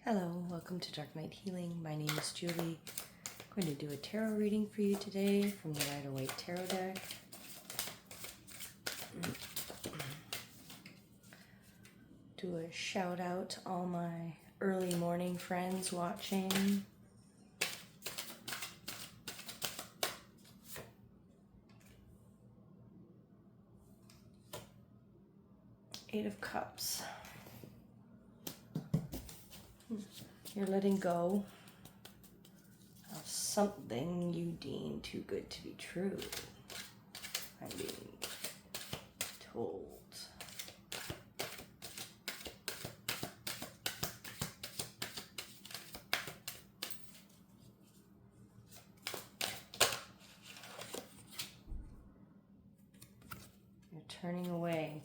Hello, welcome to Dark Night Healing. My name is Julie. I'm going to do a tarot reading for you today from the Rider-Waite Tarot deck. Do a shout out to all my early morning friends watching. Eight of Cups. You're letting go of something you deem too good to be true. I'm being told. You're turning away.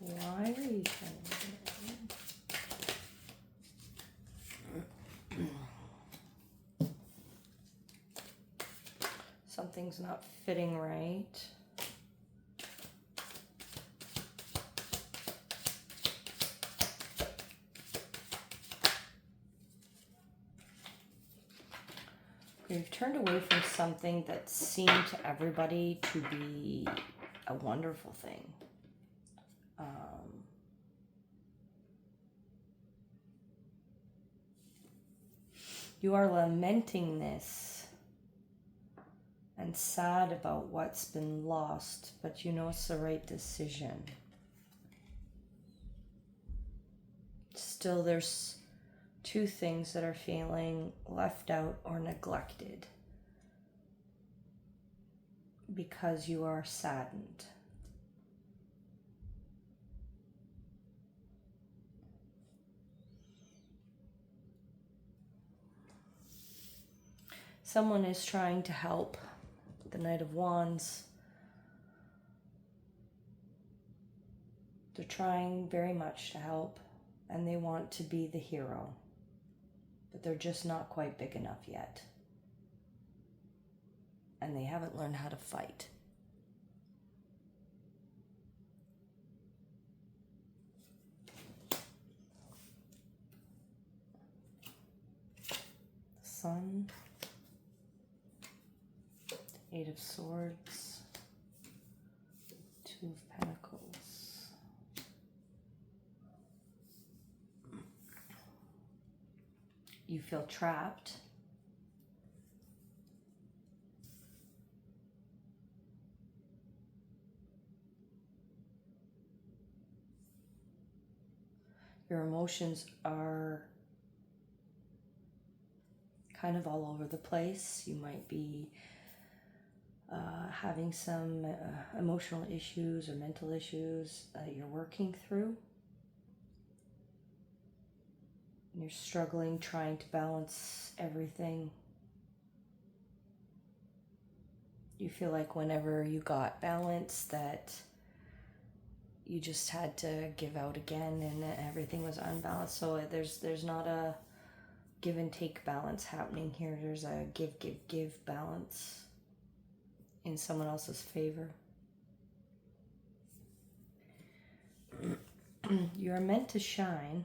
Why are you turning away? Something's not fitting right. You've turned away from something that seemed to everybody to be a wonderful thing. You are lamenting this and sad about what's been lost, but you know it's the right decision. Still, there's two things that are feeling left out or neglected because you are saddened. Someone is trying to help. The Knight of Wands. They're trying very much to help, and they want to be the hero, but they're just not quite big enough yet. And they haven't learned how to fight. The Sun. Eight of Swords. Two of Pentacles. You feel trapped. Your emotions are kind of all over the place. You might be having some emotional issues or mental issues you're working through. You're struggling trying to balance everything. You feel like whenever you got balance that you just had to give out again and everything was unbalanced. So there's not a give and take balance happening here. There's a give balance in someone else's favor. You're meant to shine,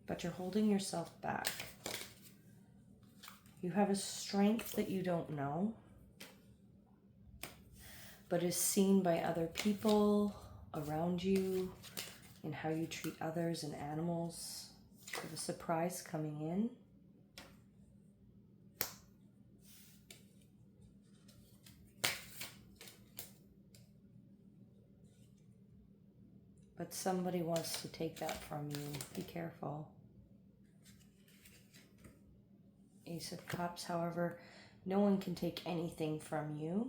but you're holding yourself back. You have a strength that you don't know, but is seen by other people around you in how you treat others and animals. You have a surprise coming in. But somebody wants to take that from you. Be careful. Ace of Cups, however, no one can take anything from you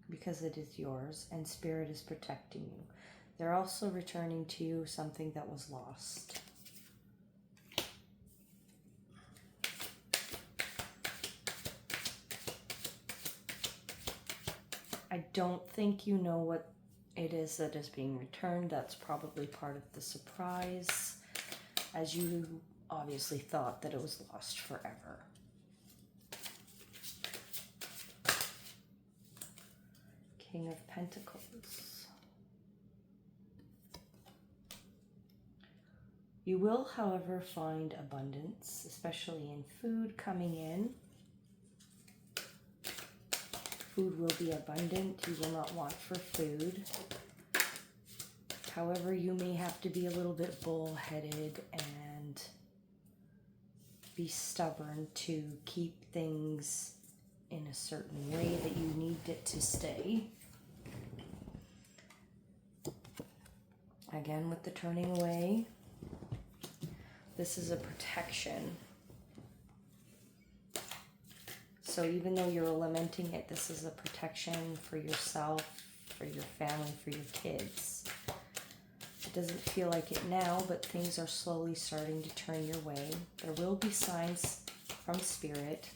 because it is yours, and Spirit is protecting you. They're also returning to you something that was lost. I don't think you know what it is that is being returned. That's probably part of the surprise, as you obviously thought that it was lost forever. King of Pentacles. You will, however, find abundance, especially in food coming in. Food will be abundant. You will not want for food. However, you may have to be a little bit bullheaded and be stubborn to keep things in a certain way that you need it to stay. Again, with the turning away, this is a protection. So even though you're lamenting it, this is a protection for yourself, for your family, for your kids. It doesn't feel like it now, but things are slowly starting to turn your way. There will be signs from Spirit.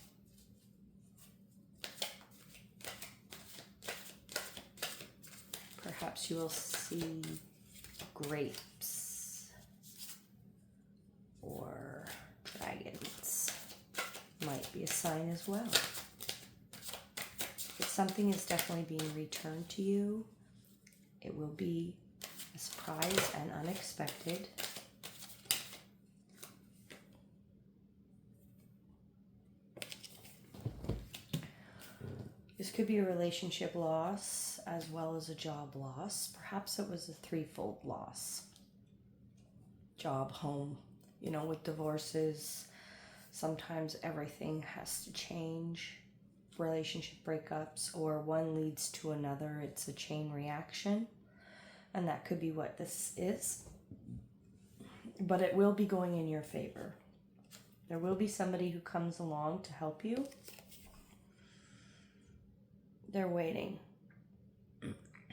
Perhaps you will see grapes or dragons. Might be a sign as well. If something is definitely being returned to you, it will be a surprise and unexpected. This could be a relationship loss as well as a job loss. Perhaps it was a threefold loss. Job, home. You know, with divorces, sometimes everything has to change. Relationship breakups, or one leads to another. It's a chain reaction. And that could be what this is. But it will be going in your favor. There will be somebody who comes along to help you. They're waiting.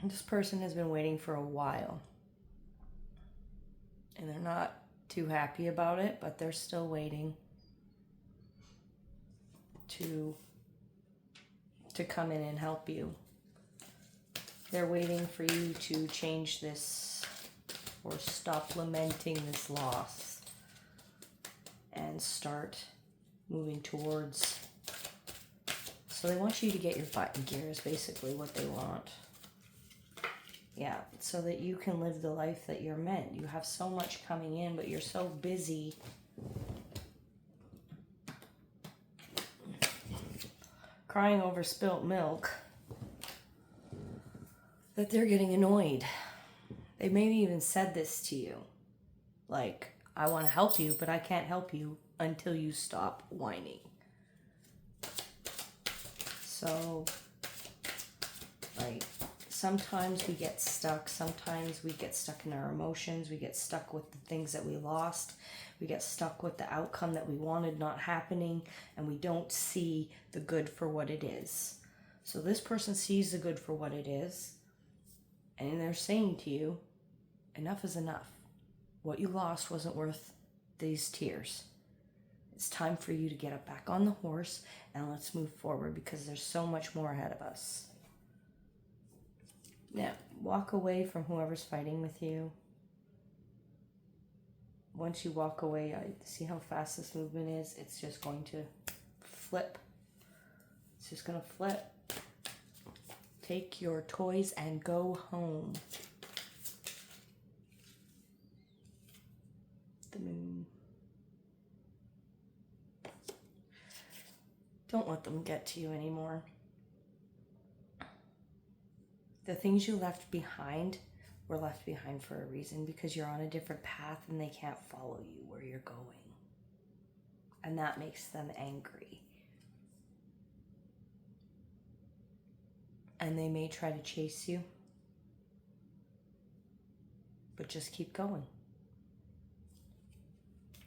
This person has been waiting for a while. And they're not too happy about it, but they're still waiting to come in and help you. They're waiting for you to change this or stop lamenting this loss and start moving towards. So they want you to get your butt in gear is basically what they want. Yeah, so that you can live the life that you're meant. You have so much coming in, but you're so busy crying over spilt milk that they're getting annoyed. They maybe even said this to you. Like, I want to help you, but I can't help you until you stop whining. So, like, sometimes we get stuck. Sometimes we get stuck in our emotions. We get stuck with the things that we lost. We get stuck with the outcome that we wanted not happening, and we don't see the good for what it is. So this person sees the good for what it is, and they're saying to you, enough is enough. What you lost wasn't worth these tears. It's time for you to get up back on the horse and let's move forward, because there's so much more ahead of us. Now, walk away from whoever's fighting with you. Once you walk away, I see how fast this movement is. It's just going to flip. It's just going to flip. Take your toys and go home. The moon. Don't let them get to you anymore. The things you left behind were left behind for a reason, because you're on a different path and they can't follow you where you're going. And that makes them angry. And they may try to chase you, but just keep going.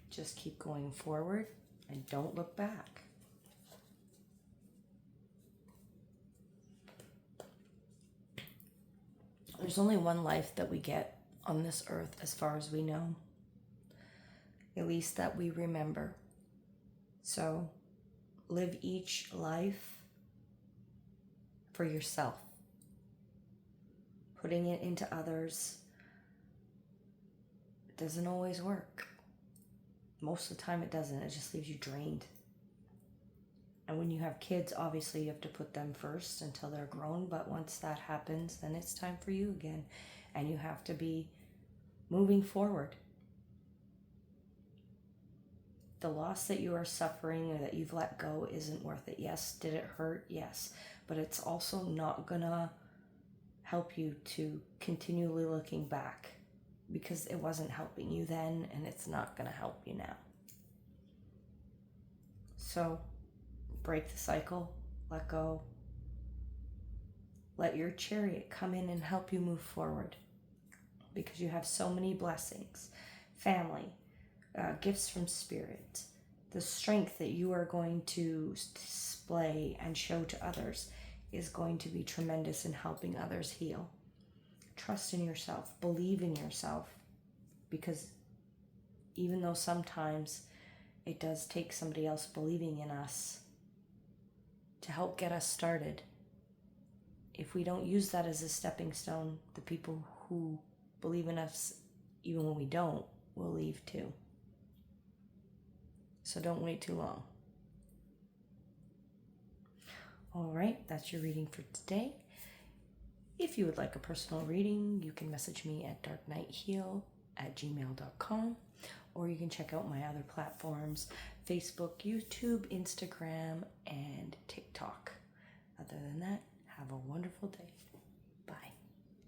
Just keep going forward and don't look back. There's only one life that we get on this earth, as far as we know. At least that we remember. So live each life for yourself. Putting it into others doesn't always work. Most of the time it doesn't. It just leaves you drained. And when you have kids, obviously you have to put them first until they're grown. But once that happens, then it's time for you again. And you have to be moving forward. The loss that you are suffering or that you've let go isn't worth it. Yes, did it hurt? Yes. But it's also not gonna help you to continually looking back, because it wasn't helping you then and it's not gonna help you now. So break the cycle, let go. Let your chariot come in and help you move forward, because you have so many blessings, family, gifts from spirit, the strength that you are going to display and show to others is going to be tremendous in helping others heal. Trust in yourself, believe in yourself, because even though sometimes it does take somebody else believing in us to help get us started, if we don't use that as a stepping stone, the people who believe in us, even when we don't, will leave too. So don't wait too long. All right, that's your reading for today. If you would like a personal reading, you can message me at darknightheal@gmail.com, or you can check out my other platforms, Facebook, YouTube, Instagram, and TikTok. Other than that, have a wonderful day.